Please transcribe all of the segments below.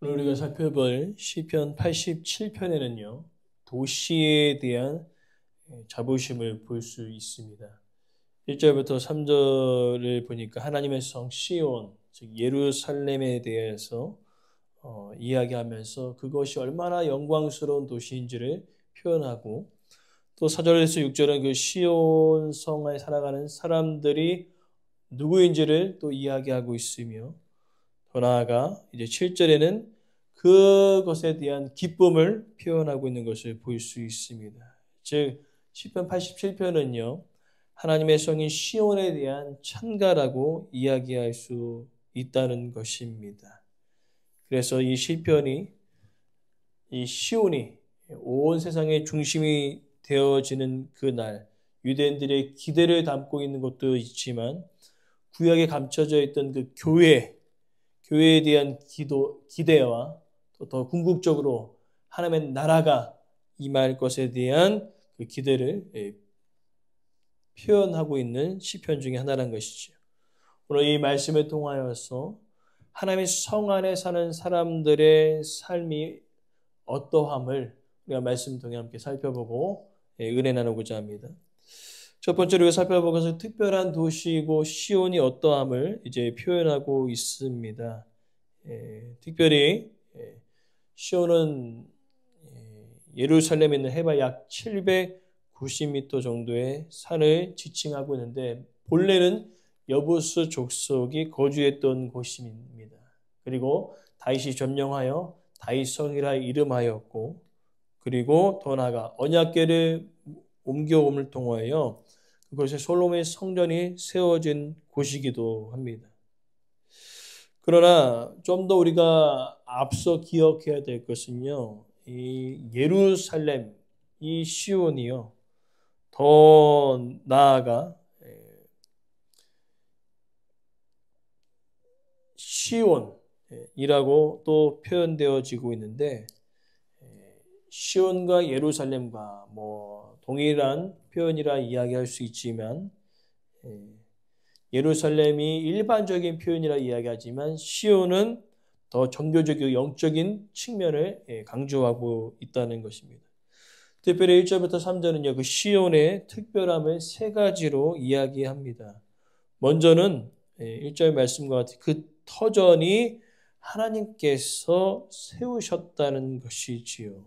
오늘 우리가 살펴볼 시편 87편에는요. 도시에 대한 자부심을 볼 수 있습니다. 1절부터 3절을 보니까 하나님의 성 시온, 즉 예루살렘에 대해서 이야기하면서 그것이 얼마나 영광스러운 도시인지를 표현하고, 또 4절에서 6절은 그 시온 성에 살아가는 사람들이 누구인지를 또 이야기하고 있으며, 더 나아가 이제 7절에는 그것에 대한 기쁨을 표현하고 있는 것을 볼 수 있습니다. 즉 시편 87편은요. 하나님의 성인 시온에 대한 찬가라고 이야기할 수 있다는 것입니다. 그래서 이 시편이, 이 시온이 온 세상의 중심이 되어지는 그날, 유대인들의 기대를 담고 있는 것도 있지만 구약에 감춰져 있던 그 교회에 대한 기대와 또 더 궁극적으로 하나님의 나라가 임할 것에 대한 그 기대를 표현하고 있는 시편 중에 하나라는 것이죠. 오늘 이 말씀을 통하여서 하나님의 성 안에 사는 사람들의 삶이 어떠함을 우리가 말씀 통해 함께 살펴보고 은혜 나누고자 합니다. 첫 번째로 우리가 살펴볼 것은 특별한 도시이고 시온이 어떠함을 이제 표현하고 있습니다. 특별히 시온은 예루살렘에 있는 해발 약 790m 정도의 산을 지칭하고 있는데, 본래는 여부스 족속이 거주했던 곳입니다. 그리고 다윗이 점령하여 다윗성이라 이름하였고, 그리고 더 나아가 언약궤를 옮겨옴을 통하여 그곳에 솔로몬의 성전이 세워진 곳이기도 합니다. 그러나 좀 더 우리가 앞서 기억해야 될 것은요, 이 예루살렘, 이 시온이요, 더 나아가 시온이라고 또 표현되어지고 있는데, 시온과 예루살렘과 동일한 표현이라 이야기할 수 있지만, 예루살렘이 일반적인 표현이라 이야기하지만 시온은 더 종교적이고 영적인 측면을 강조하고 있다는 것입니다. 특별히 1절부터 3절은요, 그 시온의 특별함을 세 가지로 이야기합니다. 먼저는 1절 말씀과 같이 그 터전이 하나님께서 세우셨다는 것이지요.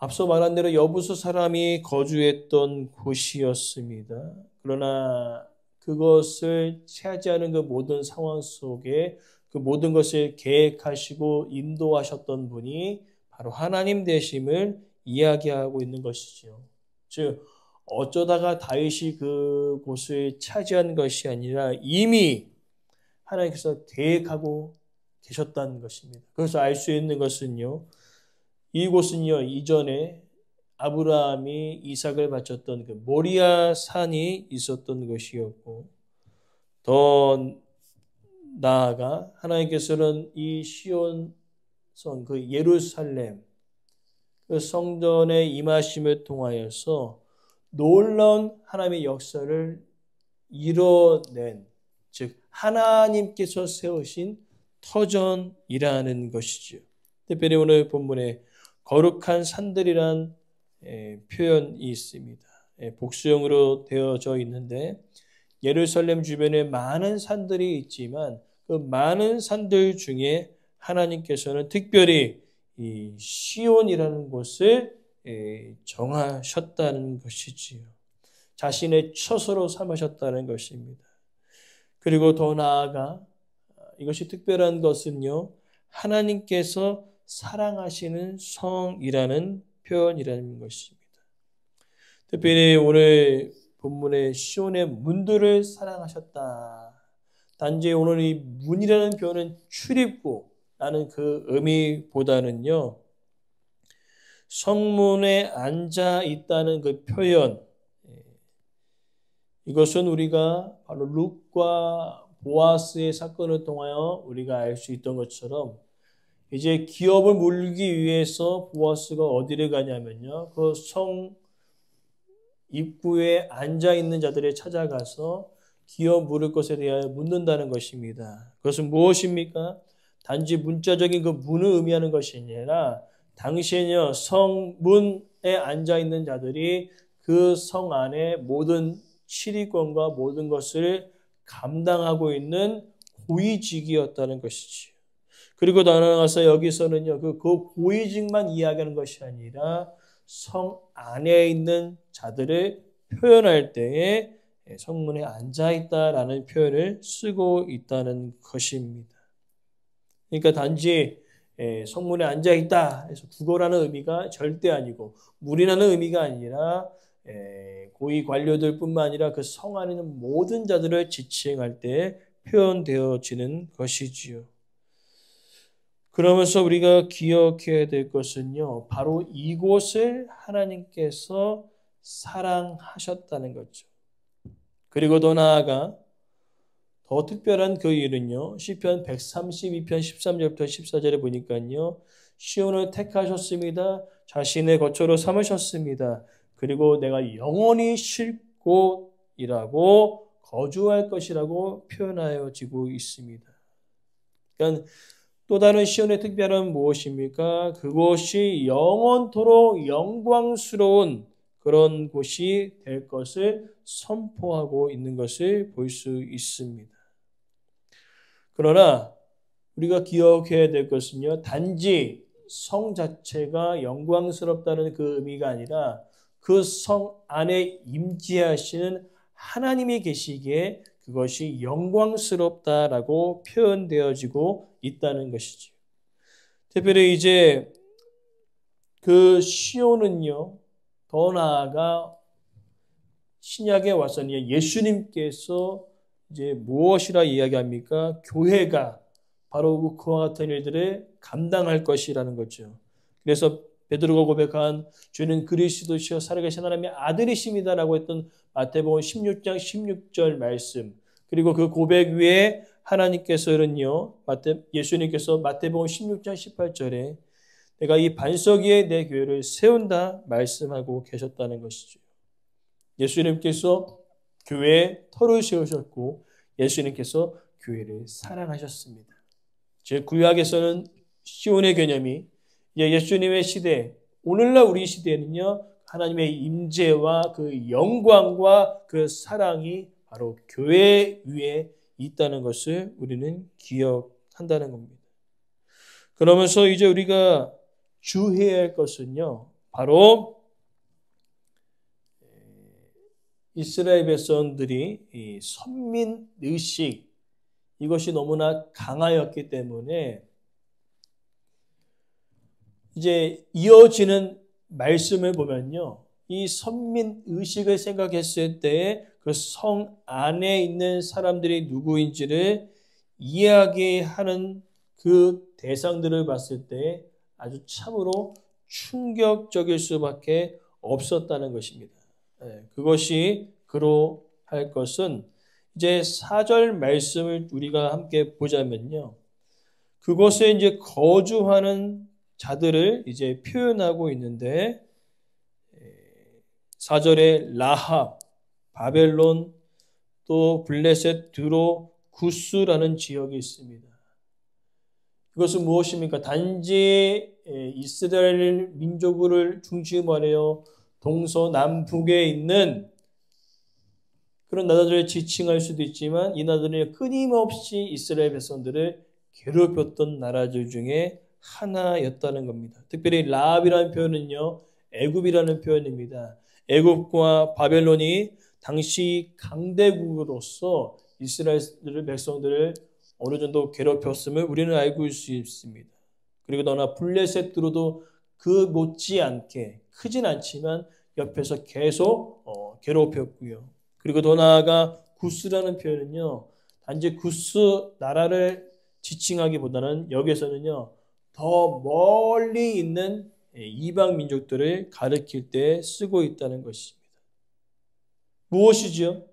앞서 말한 대로 여부수 사람이 거주했던 곳이었습니다. 그러나 그것을 차지하는 그 모든 상황 속에 그 모든 것을 계획하시고 인도하셨던 분이 바로 하나님 되심을 이야기하고 있는 것이죠. 즉 어쩌다가 다윗이 그곳을 차지한 것이 아니라 이미 하나님께서 계획하고 계셨다는 것입니다. 그래서 알 수 있는 것은요, 이곳은요, 이전에 아브라함이 이삭을 바쳤던 그 모리아 산이 있었던 것이었고, 더 나아가 하나님께서는 이 시온 성, 그 예루살렘, 그 성전에 임하심을 통하여서 놀라운 하나님의 역사를 이뤄낸, 즉 하나님께서 세우신 터전이라는 것이죠. 특별히 오늘 본문에 거룩한 산들이란 표현이 있습니다. 복수형으로 되어져 있는데, 예루살렘 주변에 많은 산들이 있지만 그 많은 산들 중에 하나님께서는 특별히 이 시온이라는 곳을 정하셨다는 것이지요. 자신의 처소로 삼으셨다는 것입니다. 그리고 더 나아가 이것이 특별한 것은요, 하나님께서 사랑하시는 성이라는 표현이라는 것입니다. 특별히 오늘 본문의 시온의 문들을 사랑하셨다. 단지 오늘 이 문이라는 표현은 출입구라는 그 의미보다는요, 성문에 앉아 있다는 그 표현, 이것은 우리가 바로 룻과 보아스의 사건을 통하여 우리가 알 수 있던 것처럼, 이제 기업을 물기 위해서 보아스가 어디를 가냐면요, 그 성 입구에 앉아 있는 자들을 찾아가서 기업 물을 것에 대하여 묻는다는 것입니다. 그것은 무엇입니까? 단지 문자적인 그 문을 의미하는 것이 아니라 당시에는요, 성문에 앉아있는 자들이 그 성 안에 모든 치리권과 모든 것을 감당하고 있는 고위직이었다는 것이지. 그리고 더 나아가서 여기서는요, 그 고위직만 이야기하는 것이 아니라 성 안에 있는 자들을 표현할 때에 성문에 앉아있다라는 표현을 쓰고 있다는 것입니다. 그러니까 단지 성문에 앉아있다 해서 구걸하는 의미가 절대 아니고 무리하는 의미가 아니라 고위 관료들 뿐만 아니라 그 성 안에 있는 모든 자들을 지칭할 때 표현되어지는 것이지요. 그러면서 우리가 기억해야 될 것은요, 바로 이곳을 하나님께서 사랑하셨다는 거죠. 그리고 더 나아가 더 특별한 그 일은요, 시편 132편 13절부터 14절에 보니까요, 시온을 택하셨습니다. 자신의 거처로 삼으셨습니다. 그리고 내가 영원히 쉴 곳이라고 거주할 것이라고 표현하여지고 있습니다. 그러니까 또 다른 시온의 특별함은 무엇입니까? 그곳이 영원토록 영광스러운 그런 곳이 될 것을 선포하고 있는 것을 볼 수 있습니다. 그러나 우리가 기억해야 될 것은요, 단지 성 자체가 영광스럽다는 그 의미가 아니라 그 성 안에 임재하시는 하나님이 계시기에 그것이 영광스럽다라고 표현되어지고 있다는 것이죠. 특별히 이제 그 시온은요, 더 나아가 신약에 와서는 예수님께서 이제 무엇이라 이야기합니까? 교회가 바로 그와 같은 일들을 감당할 것이라는 거죠. 그래서 베드로가 고백한 주는 그리스도시여 살아계신 하나님의 아들이십니다라고 했던 마태복음 16장 16절 말씀, 그리고 그 고백 위에 하나님께서는요, 예수님께서 마태복음 16장 18절에 내가 이 반석 위에 내 교회를 세운다 말씀하고 계셨다는 것이죠. 예수님께서 교회에 터를 세우셨고 예수님께서 교회를 사랑하셨습니다. 제 구약에서는 시온의 개념이 예수님의 시대, 오늘날 우리 시대에는요, 하나님의 임재와 그 영광과 그 사랑이 바로 교회 위에 있다는 것을 우리는 기억한다는 겁니다. 그러면서 이제 우리가 주의해야 할 것은요, 바로 이스라엘 백성들이 이 선민의식, 이것이 너무나 강하였기 때문에 이제 이어지는 말씀을 보면요, 이 선민의식을 생각했을 때 그 성 안에 있는 사람들이 누구인지를 이야기하는 그 대상들을 봤을 때 아주 참으로 충격적일 수밖에 없었다는 것입니다. 그것이 그러할 것은 이제 4절 말씀을 우리가 함께 보자면요, 그곳에 이제 거주하는 자들을 이제 표현하고 있는데 4절에 라합, 바벨론, 또 블레셋, 드로, 구스라는 지역이 있습니다. 이것은 무엇입니까? 단지 이스라엘 민족을 중심으로 하여 동서남북에 있는 그런 나라들을 지칭할 수도 있지만 이 나라들은 끊임없이 이스라엘 백성들을 괴롭혔던 나라들 중에 하나였다는 겁니다. 특별히 라합이라는 표현은요, 애굽이라는 표현입니다. 애굽과 바벨론이 당시 강대국으로서 이스라엘 백성들을 어느 정도 괴롭혔음을 우리는 알고 있을 수 있습니다. 그리고 너나 블레셋으로도 그 못지않게 크진 않지만 옆에서 계속 괴롭혔고요. 그리고 더 나아가 구스라는 표현은요, 단지 구스 나라를 지칭하기보다는 여기에서는요, 더 멀리 있는 이방 민족들을 가리킬 때 쓰고 있다는 것입니다. 무엇이지요?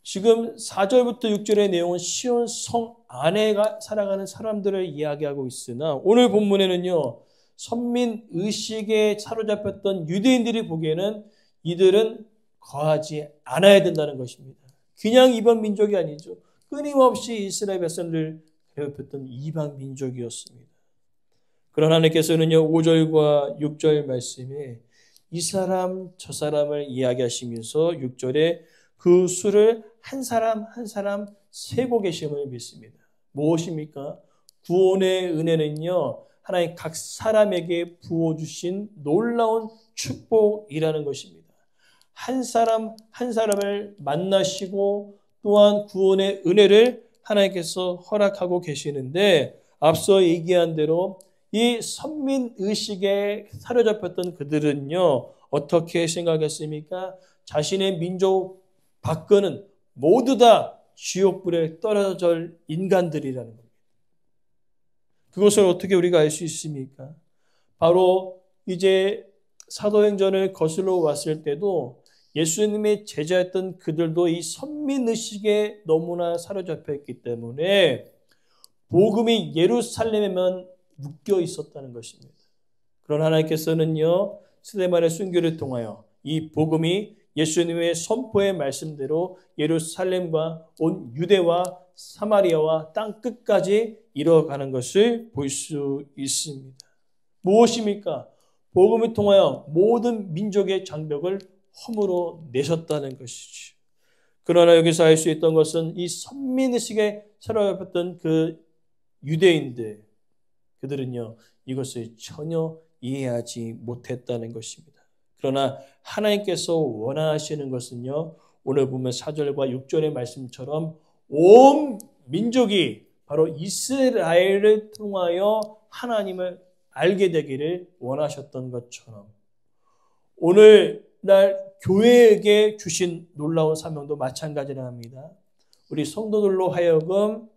지금 4절부터 6절의 내용은 시온 성 안에 살아가는 사람들을 이야기하고 있으나 오늘 본문에는요, 선민 의식에 사로잡혔던 유대인들이 보기에는 이들은 거하지 않아야 된다는 것입니다. 그냥 이방 민족이 아니죠. 끊임없이 이스라엘 백성들 괴롭혔던 이방 민족이었습니다. 그러나 하나님께서는요 5절과 6절 말씀에 이 사람 저 사람을 이야기하시면서 6절에 그 수를 한 사람 한 사람 세고 계심을 믿습니다. 무엇입니까? 구원의 은혜는요 하나님 각 사람에게 부어주신 놀라운 축복이라는 것입니다. 한 사람 한 사람을 만나시고 또한 구원의 은혜를 하나님께서 허락하고 계시는데 앞서 얘기한 대로 이 선민의식에 사로잡혔던 그들은요 어떻게 생각했습니까? 자신의 민족 밖에는 모두 다 지옥불에 떨어질 인간들이라는 겁니다. 그것을 어떻게 우리가 알 수 있습니까? 바로 이제 사도행전을 거슬러 왔을 때도 예수님의 제자였던 그들도 이 선민의식에 너무나 사로잡혀 있기 때문에 복음이 예루살렘에만 묶여 있었다는 것입니다. 그러나 하나님께서는요 스데반의 순교를 통하여 이 복음이 예수님의 선포의 말씀대로 예루살렘과 온 유대와 사마리아와 땅 끝까지 이뤄가는 것을 볼 수 있습니다. 무엇입니까? 복음을 통하여 모든 민족의 장벽을 허물어 내셨다는 것이죠. 그러나 여기서 알 수 있던 것은 이 선민의식에 사로잡혔던 그 유대인들 그들은요 이것을 전혀 이해하지 못했다는 것입니다. 그러나 하나님께서 원하시는 것은요 오늘 보면 4절과 6절의 말씀처럼 온 민족이 바로 이스라엘을 통하여 하나님을 알게 되기를 원하셨던 것처럼 오늘날 교회에게 주신 놀라운 사명도 마찬가지라 합니다. 우리 성도들로 하여금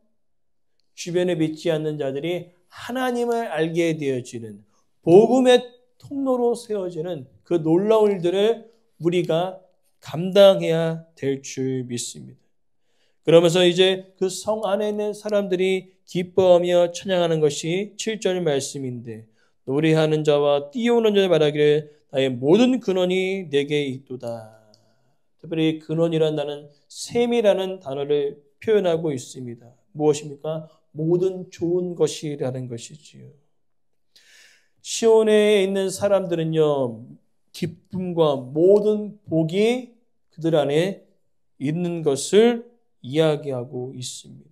주변에 믿지 않는 자들이 하나님을 알게 되어지는 복음의 통로로 세워지는 그 놀라운 일들을 우리가 감당해야 될 줄 믿습니다. 그러면서 이제 그 성 안에 있는 사람들이 기뻐하며 찬양하는 것이 7절 말씀인데 노래하는 자와 뛰어오는 자를 말하기를 나의 모든 근원이 내게 있도다. 특별히 근원이라는 단어는 셈이라는 단어를 표현하고 있습니다. 무엇입니까? 모든 좋은 것이라는 것이지요. 시온에 있는 사람들은요, 기쁨과 모든 복이 그들 안에 있는 것을 이야기하고 있습니다.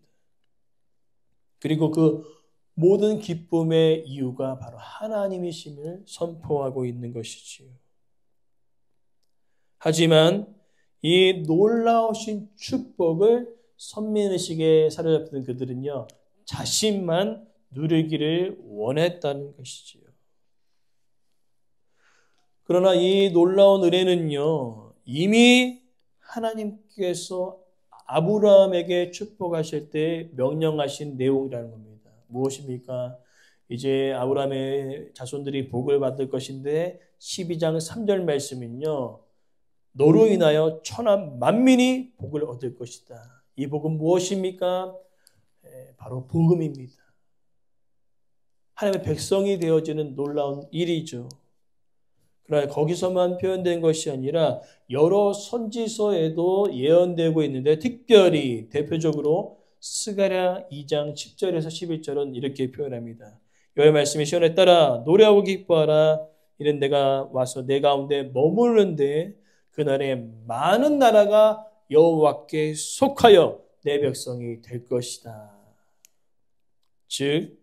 그리고 그 모든 기쁨의 이유가 바로 하나님이심을 선포하고 있는 것이지요. 하지만 이 놀라우신 축복을 선민의식에 사로잡힌 그들은요, 자신만 누리기를 원했다는 것이지요. 그러나 이 놀라운 은혜는요, 이미 하나님께서 아브라함에게 축복하실 때 명령하신 내용이라는 겁니다. 무엇입니까? 이제 아브라함의 자손들이 복을 받을 것인데 12장 3절 말씀은요. 너로 인하여 천하 만민이 복을 얻을 것이다. 이 복은 무엇입니까? 바로 복음입니다. 하나님의 백성이 되어지는 놀라운 일이죠. 그러나 거기서만 표현된 것이 아니라 여러 선지서에도 예언되고 있는데 특별히 대표적으로 스가랴 2장 10절에서 11절은 이렇게 표현합니다. 여호와의 말씀이 시온에 따라 노래하고 기뻐하라. 이는 내가 와서 내 가운데 머무르는데 그날에 많은 나라가 여호와께 속하여 내 백성이 될 것이다. 즉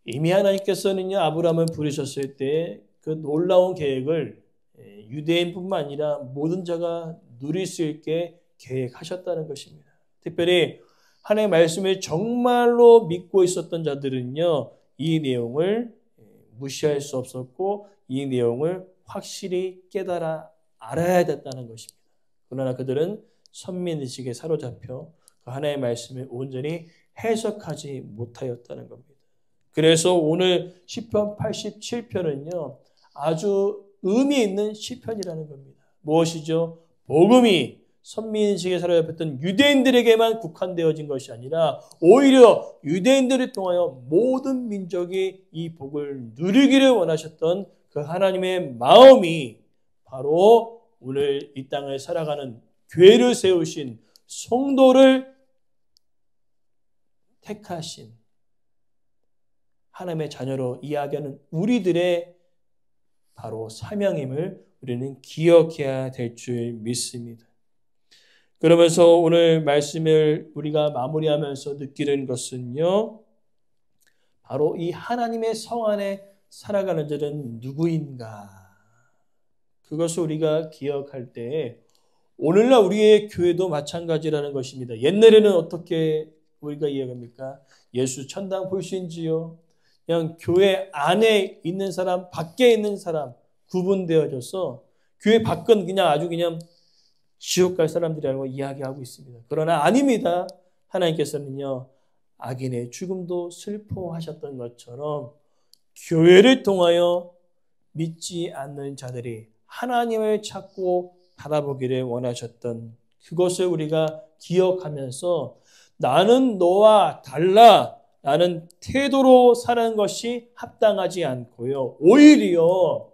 이미 하나님께서는요 아브라함을 부르셨을 때 그 놀라운 계획을 유대인뿐만 아니라 모든 자가 누릴 수 있게 계획하셨다는 것입니다. 특별히 하나님의 말씀을 정말로 믿고 있었던 자들은요 이 내용을 무시할 수 없었고 이 내용을 확실히 깨달아 알아야 됐다는 것입니다. 그러나 그들은 선민의식에 사로잡혀 그 하나님의 말씀을 온전히 해석하지 못하였다는 겁니다. 그래서 오늘 시편 87편은요 아주 의미 있는 시편이라는 겁니다. 무엇이죠? 복음이 선민의식에 사로잡혔던 유대인들에게만 국한되어진 것이 아니라 오히려 유대인들을 통하여 모든 민족이 이 복을 누리기를 원하셨던 그 하나님의 마음이 바로 오늘 이 땅을 살아가는 교회를 세우신 성도를 택하신 하나님의 자녀로 이야기하는 우리들의 바로 사명임을 우리는 기억해야 될 줄 믿습니다. 그러면서 오늘 말씀을 우리가 마무리하면서 느끼는 것은요, 바로 이 하나님의 성 안에 살아가는 자는 누구인가? 그것을 우리가 기억할 때 오늘날 우리의 교회도 마찬가지라는 것입니다. 옛날에는 어떻게 우리가 이해합니까? 예수 천당 볼신지요? 그냥 교회 안에 있는 사람, 밖에 있는 사람 구분되어져서 교회 밖은 그냥 아주 그냥 지옥 갈 사람들이라고 이야기하고 있습니다. 그러나 아닙니다. 하나님께서는요, 악인의 죽음도 슬퍼하셨던 것처럼 교회를 통하여 믿지 않는 자들이 하나님을 찾고 바라보기를 원하셨던 그것을 우리가 기억하면서 나는 너와 달라, 나는 태도로 사는 것이 합당하지 않고요. 오히려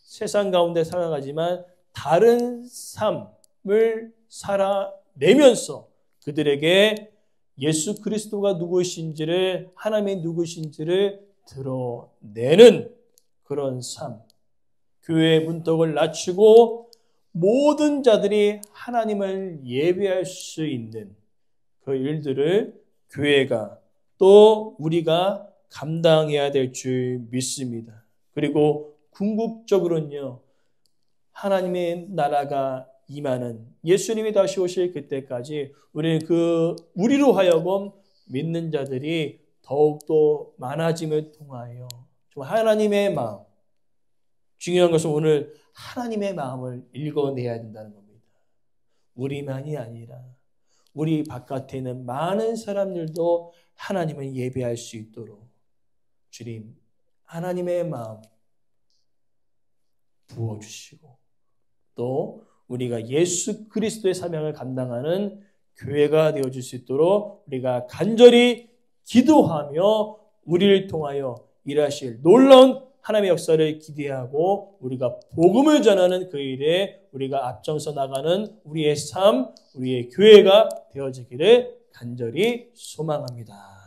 세상 가운데 살아가지만 다른 삶을 살아내면서 그들에게 예수 그리스도가 누구신지를, 하나님이 누구신지를 드러내는 그런 삶. 교회의 문턱을 낮추고 모든 자들이 하나님을 예배할 수 있는 그 일들을 교회가 또 우리가 감당해야 될 줄 믿습니다. 그리고 궁극적으로는요, 하나님의 나라가 임하는 예수님이 다시 오실 그때까지 우리는 우리로 하여금 믿는 자들이 더욱더 많아짐을 통하여 좀 하나님의 마음, 중요한 것은 오늘 하나님의 마음을 읽어내야 된다는 겁니다. 우리만이 아니라 우리 바깥에 있는 많은 사람들도 하나님을 예배할 수 있도록 주님 하나님의 마음 부어주시고 또 우리가 예수 그리스도의 사명을 감당하는 교회가 되어줄 수 있도록 우리가 간절히 기도하며 우리를 통하여 일하실 놀라운 하나님의 역사를 기대하고 우리가 복음을 전하는 그 일에 우리가 앞장서 나가는 우리의 삶, 우리의 교회가 되어지기를 간절히 소망합니다.